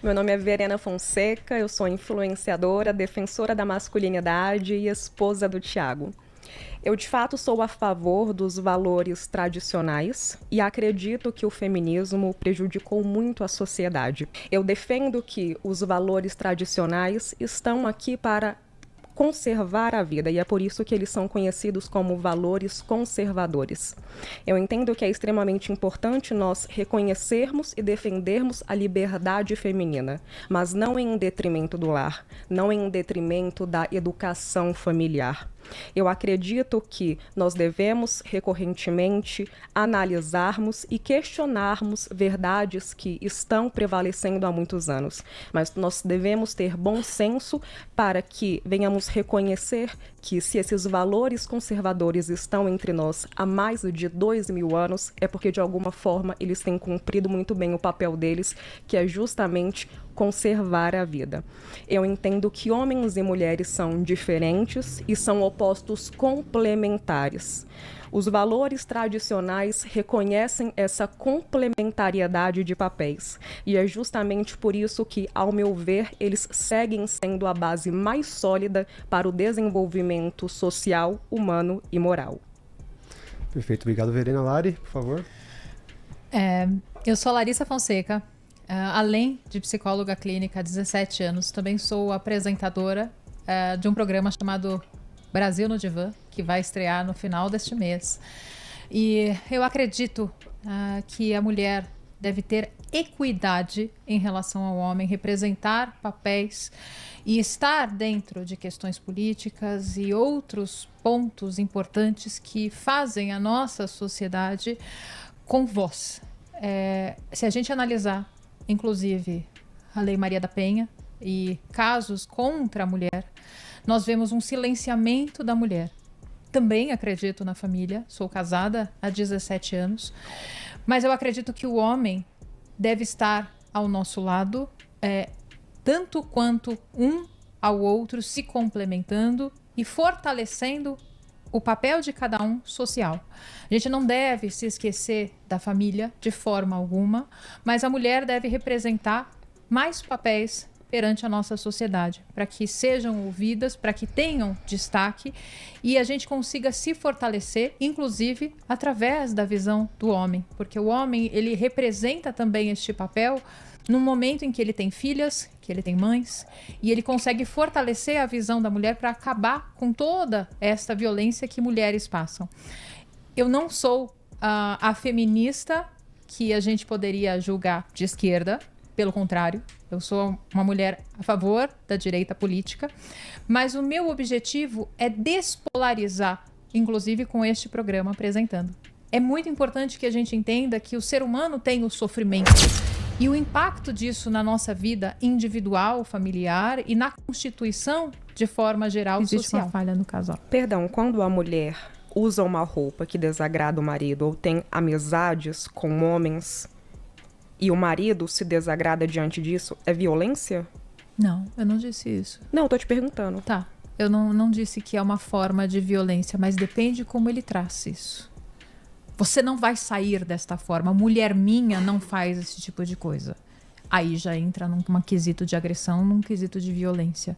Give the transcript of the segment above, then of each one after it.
Meu nome é Verena Fonseca, eu sou influenciadora, defensora da masculinidade e esposa do Thiago. Eu, de fato, sou a favor dos valores tradicionais e acredito que o feminismo prejudicou muito a sociedade. Eu defendo que os valores tradicionais estão aqui para conservar a vida, e é por isso que eles são conhecidos como valores conservadores. Eu entendo que é extremamente importante nós reconhecermos e defendermos a liberdade feminina, mas não em detrimento do lar, não em detrimento da educação familiar. Eu acredito que nós devemos recorrentemente analisarmos e questionarmos verdades que estão prevalecendo há muitos anos, mas nós devemos ter bom senso para que venhamos reconhecer que se esses valores conservadores estão entre nós há mais de 2000 anos, é porque de alguma forma eles têm cumprido muito bem o papel deles, que é justamente conservar a vida. Eu entendo que homens e mulheres são diferentes e são opostos complementares. Os valores tradicionais reconhecem essa complementariedade de papéis. E é justamente por isso que, ao meu ver, eles seguem sendo a base mais sólida para o desenvolvimento social, humano e moral. Perfeito. Obrigado, Verena. Lari, por favor. Eu sou Larissa Fonseca. Além de psicóloga clínica há 17 anos, também sou apresentadora de um programa chamado Brasil no Divã, que vai estrear no final deste mês. E eu acredito que a mulher deve ter equidade em relação ao homem, representar papéis e estar dentro de questões políticas e outros pontos importantes que fazem a nossa sociedade com voz. Se a gente analisar, inclusive, a Lei Maria da Penha e casos contra a mulher, nós vemos um silenciamento da mulher. Também acredito na família, sou casada há 17 anos, mas eu acredito que o homem deve estar ao nosso lado, tanto quanto um ao outro, se complementando e fortalecendo o papel de cada um social. A gente não deve se esquecer da família de forma alguma, mas a mulher deve representar mais papéis perante a nossa sociedade, para que sejam ouvidas, para que tenham destaque e a gente consiga se fortalecer, inclusive através da visão do homem, porque o homem, ele representa também este papel no momento em que ele tem filhas, que ele tem mães, e ele consegue fortalecer a visão da mulher para acabar com toda esta violência que mulheres passam. Eu não sou a feminista que a gente poderia julgar de esquerda, pelo contrário, eu sou uma mulher a favor da direita política, mas o meu objetivo é despolarizar, inclusive com este programa apresentando. É muito importante que a gente entenda que o ser humano tem o sofrimento e o impacto disso na nossa vida individual, familiar e na constituição de forma geral social. Existe uma falha no casal. Perdão, quando a mulher usa uma roupa que desagrada o marido ou tem amizades com homens e o marido se desagrada diante disso, é violência? Não, eu não disse isso. Não, eu tô te perguntando. Tá, eu não disse que é uma forma de violência, mas depende como ele traz isso. Você não vai sair desta forma. Mulher minha não faz esse tipo de coisa. Aí já entra num quesito de agressão, num quesito de violência.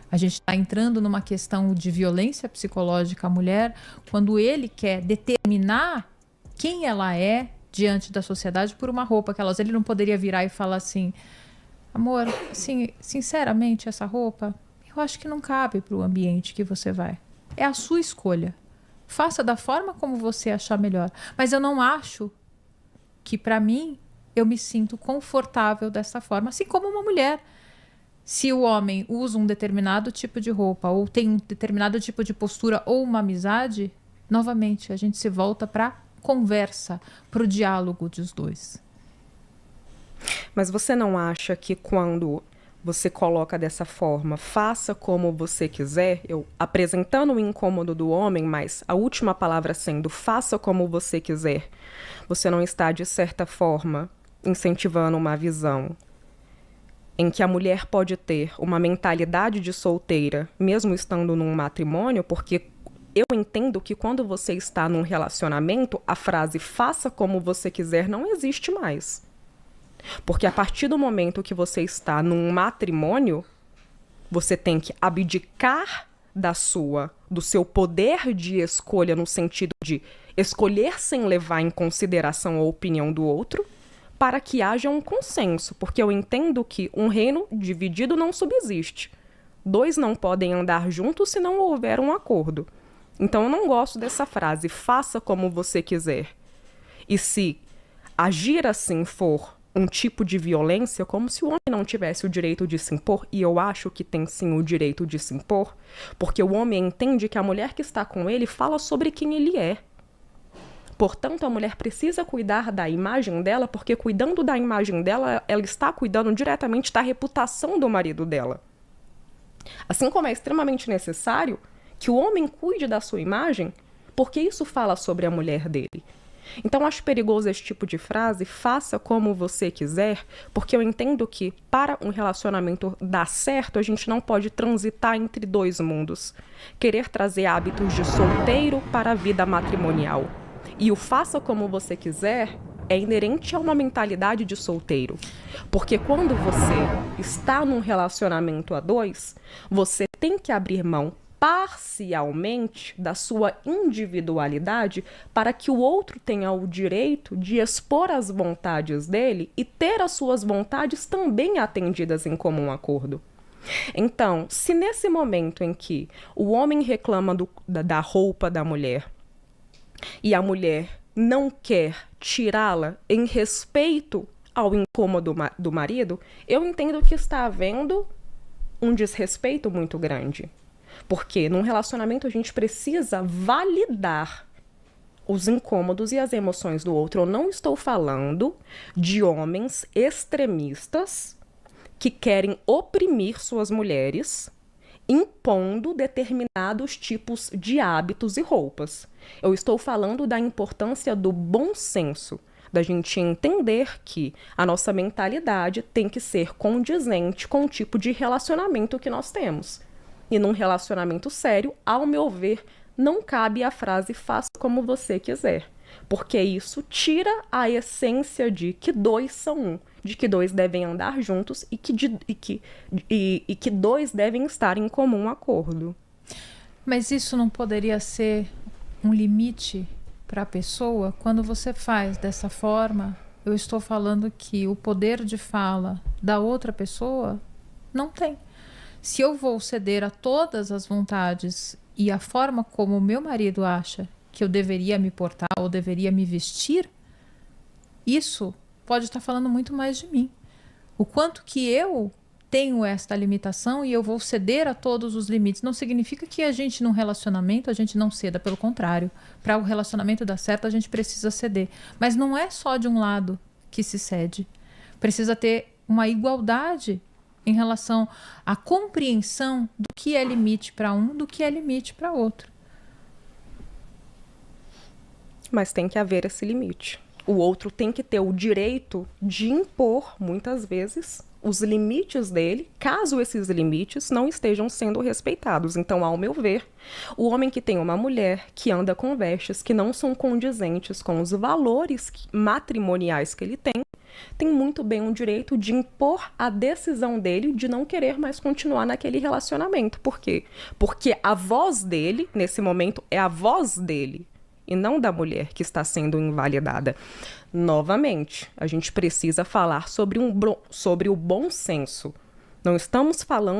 A gente está entrando numa questão de violência psicológica à mulher quando ele quer determinar quem ela é diante da sociedade por uma roupa que ela usa. Ele não poderia virar e falar assim: amor, assim, sinceramente, essa roupa, eu acho que não cabe para o ambiente que você vai. É a sua escolha. Faça da forma como você achar melhor. Mas eu não acho que, para mim, eu me sinto confortável dessa forma. Assim como uma mulher. Se o homem usa um determinado tipo de roupa ou tem um determinado tipo de postura ou uma amizade, novamente, a gente se volta para conversa, para o diálogo dos dois. Mas você não acha que quando você coloca dessa forma, faça como você quiser, eu apresentando o incômodo do homem, mas a última palavra sendo faça como você quiser, você não está, de certa forma, incentivando uma visão em que a mulher pode ter uma mentalidade de solteira, mesmo estando num matrimônio, porque eu entendo que quando você está num relacionamento, a frase faça como você quiser não existe mais. Porque a partir do momento que você está num matrimônio, você tem que abdicar do seu poder de escolha, no sentido de escolher sem levar em consideração a opinião do outro, para que haja um consenso. Porque eu entendo que um reino dividido não subsiste. Dois não podem andar juntos se não houver um acordo. Então eu não gosto dessa frase, faça como você quiser. E se agir assim for um tipo de violência, como se o homem não tivesse o direito de se impor, e eu acho que tem sim o direito de se impor, porque o homem entende que a mulher que está com ele fala sobre quem ele é. Portanto, a mulher precisa cuidar da imagem dela, porque cuidando da imagem dela, ela está cuidando diretamente da reputação do marido dela. Assim como é extremamente necessário que o homem cuide da sua imagem, porque isso fala sobre a mulher dele. Então, acho perigoso esse tipo de frase, faça como você quiser, porque eu entendo que para um relacionamento dar certo, a gente não pode transitar entre dois mundos. Querer trazer hábitos de solteiro para a vida matrimonial. E o faça como você quiser é inerente a uma mentalidade de solteiro. Porque quando você está num relacionamento a dois, você tem que abrir mão parcialmente da sua individualidade para que o outro tenha o direito de expor as vontades dele e ter as suas vontades também atendidas em comum acordo. Então, se nesse momento em que o homem reclama da roupa da mulher e a mulher não quer tirá-la em respeito ao incômodo do marido, eu entendo que está havendo um desrespeito muito grande. Porque num relacionamento a gente precisa validar os incômodos e as emoções do outro. Eu não estou falando de homens extremistas que querem oprimir suas mulheres, impondo determinados tipos de hábitos e roupas. Eu estou falando da importância do bom senso, da gente entender que a nossa mentalidade tem que ser condizente com o tipo de relacionamento que nós temos. E num relacionamento sério, ao meu ver, não cabe a frase faça como você quiser. Porque isso tira a essência de que dois são um, de que dois devem andar juntos e que dois devem estar em comum acordo. Mas isso não poderia ser um limite para a pessoa? Quando você faz dessa forma, eu estou falando que o poder de fala da outra pessoa não tem. Se eu vou ceder a todas as vontades e a forma como o meu marido acha que eu deveria me portar ou deveria me vestir, isso pode estar falando muito mais de mim. O quanto que eu tenho esta limitação e eu vou ceder a todos os limites. Não significa que a gente, num relacionamento, a gente não ceda. Pelo contrário, para o relacionamento dar certo, a gente precisa ceder. Mas não é só de um lado que se cede. Precisa ter uma igualdade em relação à compreensão do que é limite para um, do que é limite para outro. Mas tem que haver esse limite. O outro tem que ter o direito de impor, muitas vezes, os limites dele, caso esses limites não estejam sendo respeitados. Então, ao meu ver, o homem que tem uma mulher que anda com vestes que não são condizentes com os valores matrimoniais que ele tem muito bem o direito de impor a decisão dele de não querer mais continuar naquele relacionamento. Por quê? Porque a voz dele, nesse momento, é a voz dele e não da mulher que está sendo invalidada. Novamente, a gente precisa falar sobre o bom senso. Não estamos falando